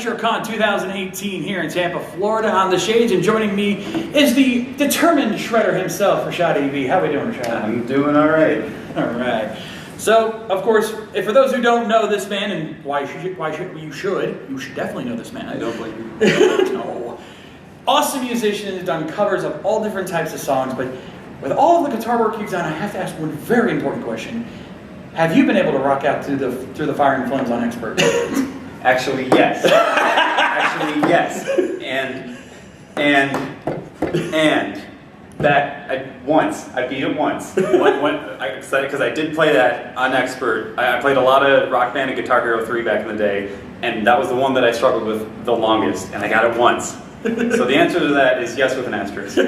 Metrocon 2018 here in Tampa, Florida on the Shades, and joining me is the determined shredder himself, RichaadEB. How are we doing, Rashad? I'm doing all right. All right. So, of course, for those who don't know this man, and you should definitely know this man. I don't blame you. No. Awesome musician, has done covers of all different types of songs, but with all of the guitar work you've done, I have to ask one very important question. Have you been able to rock out through the fire and flames on Expert? Actually, yes. And that once I beat it once. Because I did play that on Expert. I played a lot of Rock Band and Guitar Hero 3 back in the day, and that was the one that I struggled with the longest, and I got it once. So the answer to that is yes with an asterisk.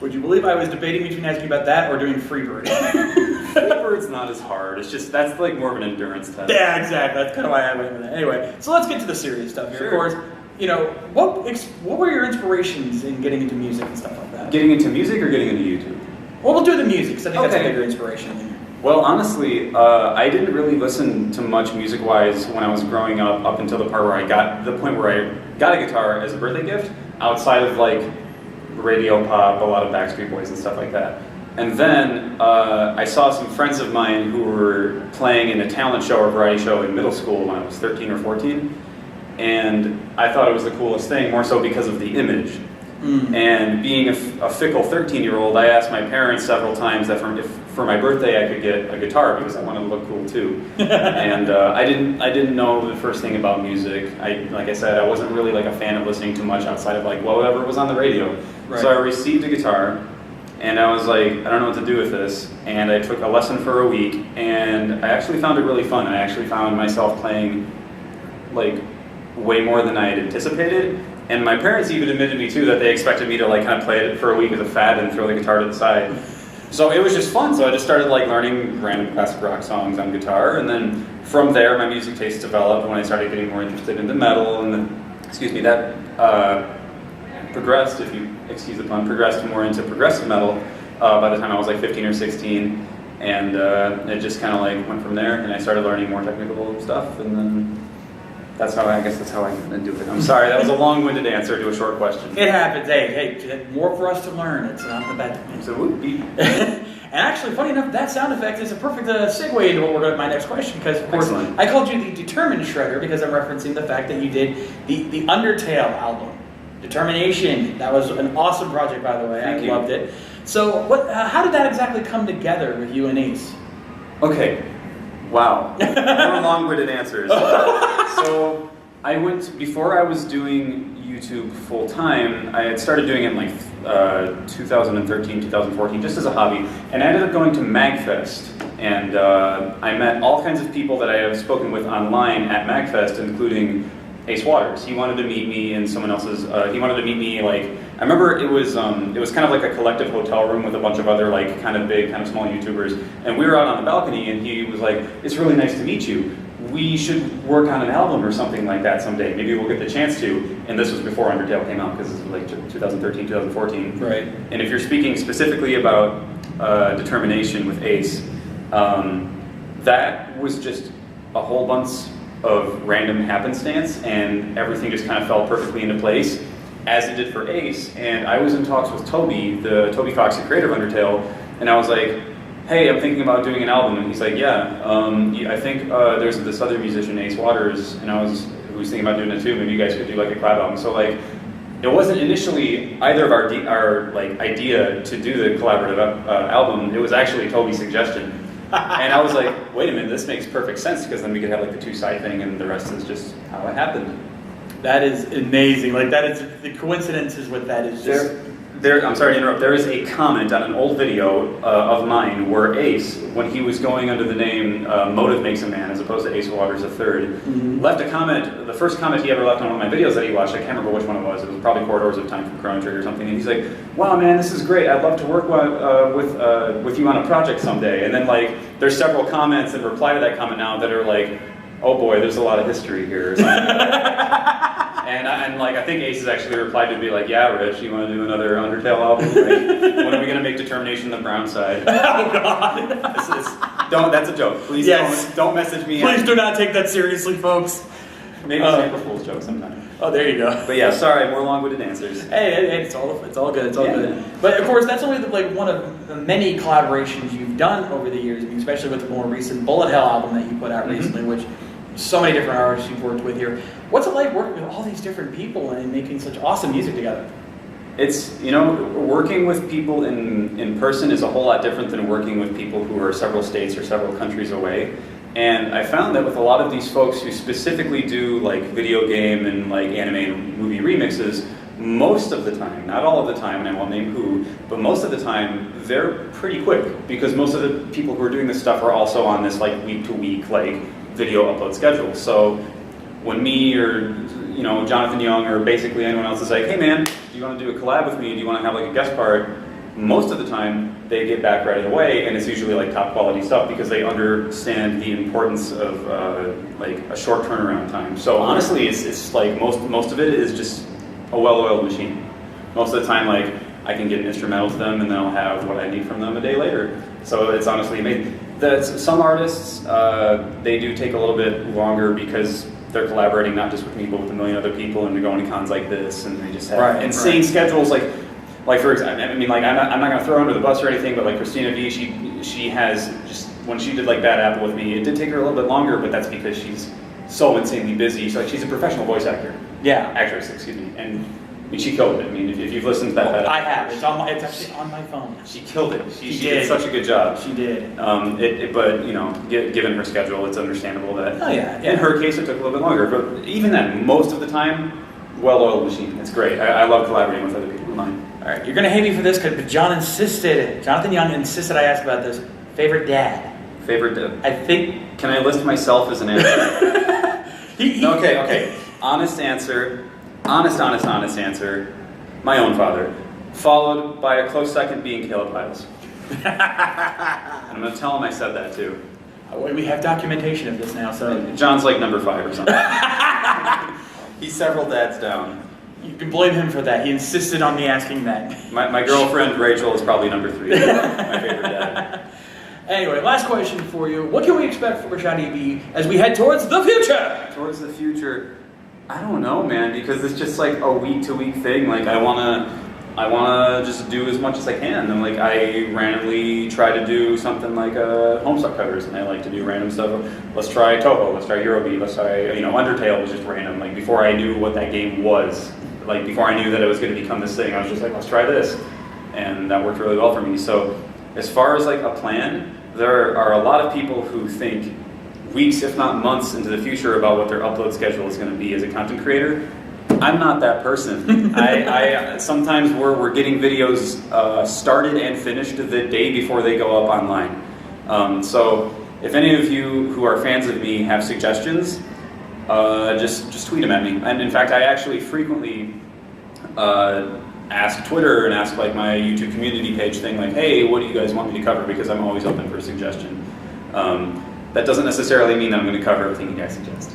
Would you believe I was debating between asking about that or doing Freebird? Freebird's not as hard. It's just, that's like more of an endurance test. Yeah, exactly. That's kind of why I went with that. Anyway, so let's get to the serious stuff here. Sure. Of course, you know, what were your inspirations in getting into music and stuff like that? Getting into music or getting into YouTube? Well, we'll do the music, because I think that's a Okay. bigger inspiration. Well, honestly, I didn't really listen to much music-wise when I was growing up until the part where I got to the point where I got a guitar as a birthday gift, outside of like radio pop, a lot of Backstreet Boys and stuff like that. And then I saw some friends of mine who were playing in a talent show or variety show in middle school when I was 13 or 14. And I thought it was the coolest thing, more so because of the image. And being a fickle 13-year-old, I asked my parents several times that if for my birthday I could get a guitar because I wanted to look cool too. And I didn't know the first thing about music. Like I said, I wasn't really like a fan of listening to much outside of like whatever was on the radio. Right. So I received a guitar, and I was like, I don't know what to do with this. And I took a lesson for a week, and I actually found it really fun. I actually found myself playing like way more than I had anticipated. And my parents even admitted to me too that they expected me to like kind of play it for a week as a fad and throw the guitar to the side. So it was just fun. So I just started like learning random classic rock songs on guitar, and then from there my music taste developed when I started getting more interested into metal, and then, that progressed, if you excuse the pun, progressed more into progressive metal by the time I was like 15 or 16, and it just kind of like went from there, and I started learning more technical stuff, and then that's how I do it. I'm sorry, that was a long-winded answer to a short question. It happens. Hey, more for us to learn. It's not the bad thing. So it would be. And actually, funny enough, that sound effect is a perfect segue into what we're going to my next question, because of course Excellent. I called you the Determined Shredder because I'm referencing the fact that you did the Undertale album, Determination. That was an awesome project, by the way. Thank you. Loved it. So, how did that exactly come together with you and Ace? Okay. Wow. More long-winded answers. So before I was doing YouTube full-time, I had started doing it in like 2013, 2014, just as a hobby, and I ended up going to MagFest, and I met all kinds of people that I have spoken with online at MagFest, including Ace Waters. He wanted to meet me in someone else's, he wanted to meet me, like, I remember it was kind of like a collective hotel room with a bunch of other like kind of big, kind of small YouTubers, and we were out on the balcony, and he was like, it's really nice to meet you. We should work on an album or something like that someday. Maybe we'll get the chance to. And this was before Undertale came out, because this was like 2013, 2014. Right. And if you're speaking specifically about Determination with Ace, that was just a whole bunch of random happenstance, and everything just kind of fell perfectly into place, as it did for Ace. And I was in talks with Toby Fox, the creator of Undertale, and I was like, hey, I'm thinking about doing an album. And he's like, yeah, I think there's this other musician, Ace Waters, and who was thinking about doing it too. Maybe you guys could do like a collab album. So like, it wasn't initially either of our like idea to do the collaborative album. It was actually Toby's suggestion. And I was like, wait a minute, this makes perfect sense, because then we could have like the two-side thing, and the rest is just how it happened. That is amazing. Like, that is the coincidences with that is just. I'm sorry to interrupt. There is a comment on an old video of mine where Ace, when he was going under the name Motive Makes a Man, as opposed to Ace Waters III, left a comment. The first comment he ever left on one of my videos that he watched, I can't remember which one it was. It was probably Corridors of Time from Chrono Trigger or something. And he's like, "Wow, man, this is great. I'd love to work with you on a project someday." And then like, there's several comments in reply to that comment now that are like, "Oh boy, there's a lot of history here." Or something. And like, I think Ace has actually replied to be like, yeah, Rich, you want to do another Undertale album? Like, when are we going to make Determination the brown side? Oh, God. That's a joke. Please don't message me. Please do not take that seriously, folks. Maybe an April Fool's joke sometime. Oh, there you go. But yeah, sorry, more long-winded answers. Hey, it's all good. It's all good. But of course, that's only like one of the many collaborations you've done over the years, especially with the more recent Bullet Hell album that you put out recently, which so many different artists you've worked with here. What's it like working with all these different people and making such awesome music together? It's, you know, working with people in person is a whole lot different than working with people who are several states or several countries away. And I found that with a lot of these folks who specifically do like video game and like anime and movie remixes, most of the time, not all of the time, and I won't name who, but most of the time, they're pretty quick because most of the people who are doing this stuff are also on this like week-to-week like video upload schedule. So when me or, you know, Jonathan Young or basically anyone else is like, hey man, do you want to do a collab with me? Do you want to have like a guest part? Most of the time, they get back right away, and it's usually like top quality stuff because they understand the importance of like a short turnaround time. So honestly, it's like most of it is just a well-oiled machine. Most of the time, like I can get an instrumental to them, and then I'll have what I need from them a day later. So it's honestly amazing. Some artists they do take a little bit longer because they're collaborating not just with me, but with a million other people, and they're going to cons like this, and they just have insane schedules. Like for example, I mean, like I'm not gonna throw her under the bus or anything, but like Christina V, she has just when she did like Bad Apple with me, it did take her a little bit longer, but that's because she's so insanely busy. So like she's a professional voice actress, excuse me, and I mean she killed it. I mean if you've listened to that, Bad Apple, I have. It's actually on my phone. She killed it. She did such a good job. She did. But you know, given her schedule, it's understandable that. Oh yeah. In her case, it took a little bit longer, but even then, most of the time, well-oiled machine. It's great. I love collaborating with other people of mine. All right, you're gonna hate me for this, but Jonathan Young insisted I ask about this. Favorite dad? Favorite dad? I think. Can I list myself as an answer? Okay. Honest answer. Honest answer. My own father, followed by a close second being Caleb Piles. And I'm gonna tell him I said that too. We have documentation of this now, so. John's like number 5 or something. He's several dads down. You can blame him for that. He insisted on me asking that. My girlfriend Rachel is probably number 3. My favorite dad. Anyway, last question for you. What can we expect from RichaadEB as we head towards the future? Towards the future, I don't know, man, because it's just like a week-to-week thing. Like I wanna just do as much as I can. And like I randomly try to do something like Homestuck covers, and I like to do random stuff. Let's try Toho. Let's try Eurobeat. Let's try Undertale was just random. Like before I knew what that game was. Like before I knew that it was going to become this thing, I was just like, let's try this, and that worked really well for me. So, as far as like a plan, there are a lot of people who think weeks, if not months, into the future about what their upload schedule is going to be as a content creator. I'm not that person. I sometimes we're getting videos started and finished the day before they go up online. So, if any of you who are fans of me have suggestions. Just tweet them at me. And in fact, I actually frequently ask Twitter and ask like my YouTube community page thing, like, hey, what do you guys want me to cover? Because I'm always open for a suggestion. That doesn't necessarily mean that I'm going to cover everything you guys suggest.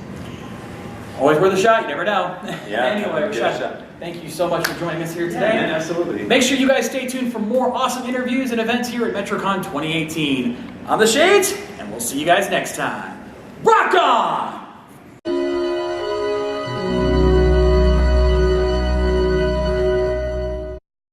Always worth a shot. You never know. Yeah. Anyway, Richaad, thank you so much for joining us here today. Yeah, man, absolutely. Make sure you guys stay tuned for more awesome interviews and events here at Metrocon 2018. I'm the Shades, and we'll see you guys next time. Rock on!